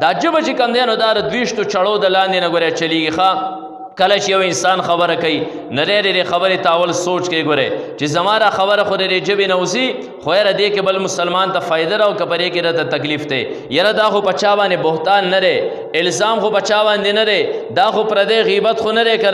دا ژبه چې کوم دی نو دا د 20 چړو د لاندې نه ګوره چلیږي ښه کله چې یو انسان خبره کوي نه ډېرې خبرې تاول سوچ کوي ګوره چې زما دا خبره خو د ژبې نه وځي خو یاره دې کې بل مسلمان ته فایده را او که پرې کې راته تکلیف دی یاره دا خو په چا باندې بهتان نه دی الزام خو په چا باندې نه دی دا خو پردی غیبت خو نه دی که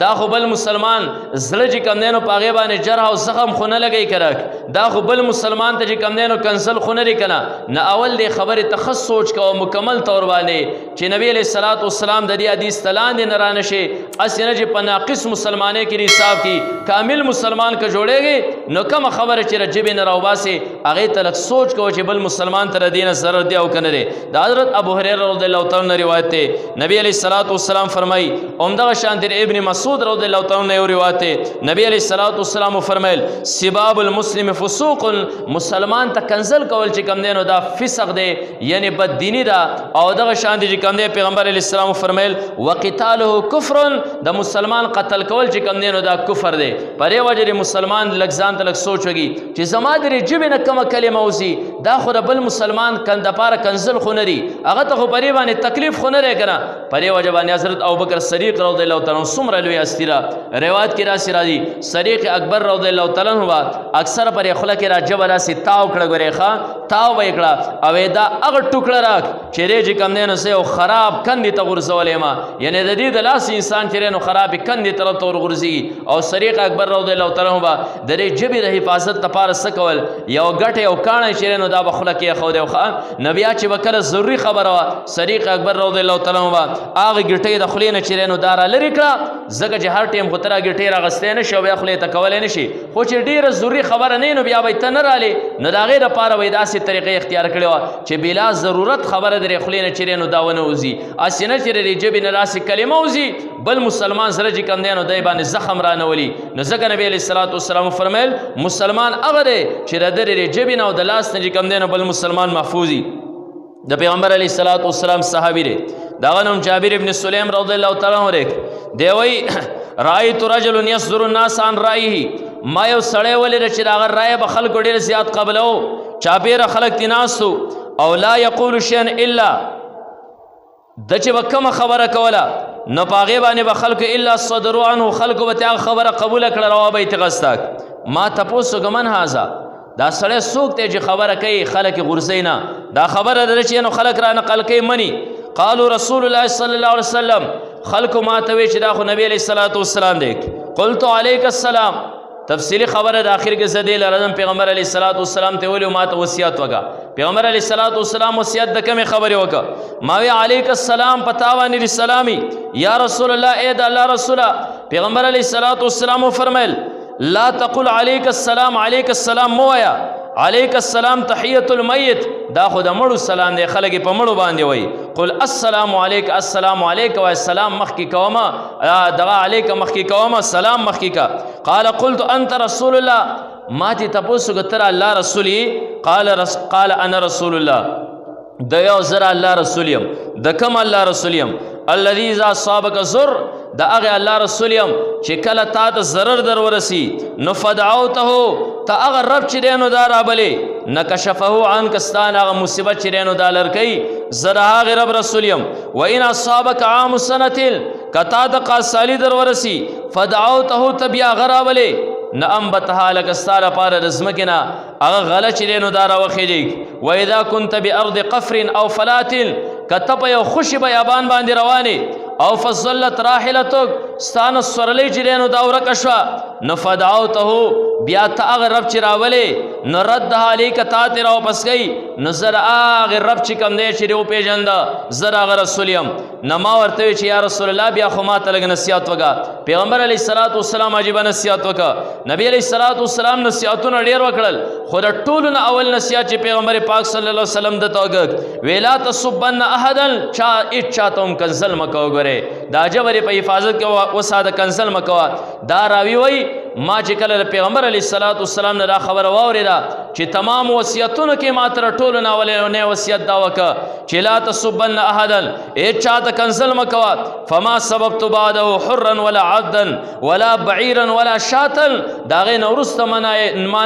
دا خو بل مسلمان زړه چې کوم دی نو په هغې باندې جرح او زخم خو نه لګوي که دا خو بل مسلمان ته چې کوم دی نو کنسل خو نه دی که نه اول دې خبرې ته ښه سوچ کوه مکمل طور باندې چې نبی علیه الصلاة والسلام د دې حدیث ته لاندې نه رانشي اسې نه چې په ناقص مسلمانۍ کې حساب کی کامل مسلمان که جوړېږي نو کومه خبره چې د ژبې نه راوباسي هغې ته لږ سوچ کوه چې بل مسلمان ته د دې نه ضرر دی او که نه دی د حضرت ابو هریره رضی الله تعالی عنه روایت دی نبی علیه الصلاة والسلام فرمایي همدغه شانتې ابن مسعود رضی الله تعالی عنه یو روایت دی نبی علیه الصلاة والسلام وفرمیل سباب المسلم فسوق مسلمان ته کنزل کول چې کوم دی نو دا فسق دی یعنی بددیني ده او دغه شانتې چې کوم دی پیغمبر علیه السلام وفرمیل وقتاله کفر د مسلمان قتل کول چې کوم دی نو دا کفر دی په دې وجه د مسلمان لږ ځان ته لږ سوچ وکړي چې زما د ژبې نه کومه کلمه وځي دا خو د بل مسلمان دپاره کنزل خو نه دي هغه ته خو په دې باندې تکلیف خو نه دی که نه په دې وجه باندې حضرت ابوبکر صدیق رضی الله تعالی عنه څومره لوی هستي ده روایت کې داسې راځي صدیق اکبر رضی الله تعالی عنه به اکثر پر یې خوله کې را ژبه داسې تاو کړه ګورې ښه تاو به یې کړه او دا هغه ټوکړه راک چې دی چې کوم دی نو زه یو خراب کندې ته غورځولی یم یعنې د دې د لاس انسان چې دی نو خرابې کندې طرف ته ورغورځېږي او صدیق اکبر رضی الله تعالی عنه به د دې ژبې د حفاظت لپاره څه کول یو ګټه یو کاڼی چې دی نو دا به خوله کې ایښودی او نو بیا چې به کله ضروري خبره وه صدیق اکبر رضی الله تعالی عنه به هغه ګټۍ د خولې نه چې دی نو دا را لرې کړه ځکه چې هر ټیم خو ته را ګټۍ راغستی نه شي او بیا خولې ته کولی نه شي خو چې ډېره ضروري خبره نه وي نو بیا به یې ته نه رالې نو د هغې دپاره به یې داسې طریقې اختیار کړې وه چې بلا ضرورت خبره د دې خولې نه چې دی نو دا ونه وځي هسې نه چې د دې ژبې نه داسې کلمه وځي بل مسلمان سره چې کوم دی نو دی باندې زخم رانولي نو ځکه نبی علیه الصلاة والسلام فرمیل مسلمان هغه دی چې د ده د ژبې نه او د لاس نه چې کوم دی نو بل مسلمان محفوظ وي د پیغمبر علیه الصلاة والسلام صحابي دی د هغه نوم جابر ابن سلیم رضی الله تعالی عنه دی دی وایي رأیت رجل یصدر الناس عن رأیه ما یو سړی ولیده چې د هغه رایه به خلکو ډېر زیات قبلو چاپېره خلک ترې ناست او لا یقول شیئا الا د چې به کومه خبره کوله نو په هغې باندې به خلکو الا صدروا عنه خلکو به ترې هغه خبره قبوله کړه روا به یې ترې غستک ما تپوس وکړه من هذا دا سړی څوک دی چې خبره کوي خلک یې غورځوي نه دا خبره ده چې نو خلک را نقل کوي مني قالوا رسول الله صلی الله علیه وسلم خلکو ما ته وایي چې دا خو نبی علیه الصلاة والسلام دی قلت علیک السلام تفصیلی خبره د آخر کې زه دې لرم پیغمبر علیه الصلاة والسلام ته ویلي ما ته وصیت وکړه پیغمبر علیه الصلاة والسلام وصیت د کومې خبرې وکړه ما وی علیک السلام په تا باندې د سلامي یا رسول الله ای د الله رسوله پیغمبر علیه الصلاة والسلام وفرمیل لا تقل علیک السلام مو وایه علیک السلام تحیت المیت دا خو د مړو سلام دی خلک په مړو باندې وایي قل السلام علیک وایه سلام مخکې کومه دغه علیک مخکې کومه سلام مخکې کا قال قلت انت رسول الله ما تی تپوس وکړه ته الله رسول یې قال انا رسول الله د یو زره الله رسول یم د کوم الله رسول یم الذي اذا اصابك ضر د هغه الله رسول یم چې کله تا ته ضرر در ورسي نو فدعوته ته هغه رب چې دی نو دا رابلې نکشفه عنک ستان هغه مصیبت چې دی نو دا لرکوي زه د هغې رب رسول یم وان اصابک عام سنة که تا ته قاصالي در ورسي فدعوته ته بیا هغه رابلې نه انبتها لکه ستا لپاره د ځمکې نه هغه غله چې دی نو دا راوخېږي واذا كنت بارض قفر او فلات که ته په یو خوشي بیابان باندې روانې او فظلت راحلتک ستانه سورلی چې دی نو دا ورکه شوه نو فدعوته بیا ته هغه رب چې راولې نو ردها علیک تا ترې راواپس کوي نو زه د هغې رب چې کوم دی چې دی وپېژنده زه د هغه رسول یم نه ما ورته وی چې یا رسول الله بیا خو ما ته لږ نصیحت وکړه پیغمبر علیه الصلاة والسلام عجیبه نصیحت وکړه نبی علیه الصلاة والسلام نصیحتونه ډېر وکړل خو د ټولو نه اول نصیحت چې پیغمبر پاک صلی الله علیه وسلم دته وکړ وی لا تصبن احدا هېڅ چاته هم کنزل مه کوه ګورې دا جبرې په حفاظت کې وساده کنزل مه کوه دا راوي وایي ما چې کله د پیغمبر علیه الصلاة والسلام نه دا خبره واورېده چې تمام وصیتونو کې ما تر ټولو ناولنی وصیت دا وکړه چې لا تسبن احدا هیڅ چاته کنسل مه کوه فما سببت بعده حرا ولا عبدا ولا بعیرا ولا شاتا د هغې نه وروسته ما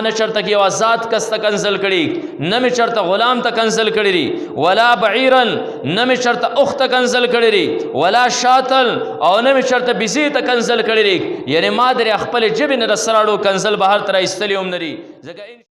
نه چېرته کې یو آزاد کس ته کنسل کړي نه مې چېرته غلام ته کنسل کړي دي ولا بعیرا نه مې چېرته اوښ ته کنسل کړي دي ولا شاتا او نه مې چېرته بیزې ته کنسل کړي دي یعنې ما درې خپلې ژبې نه د سراړو کنسل بهر ته را ایستلي هم نه دي ځکه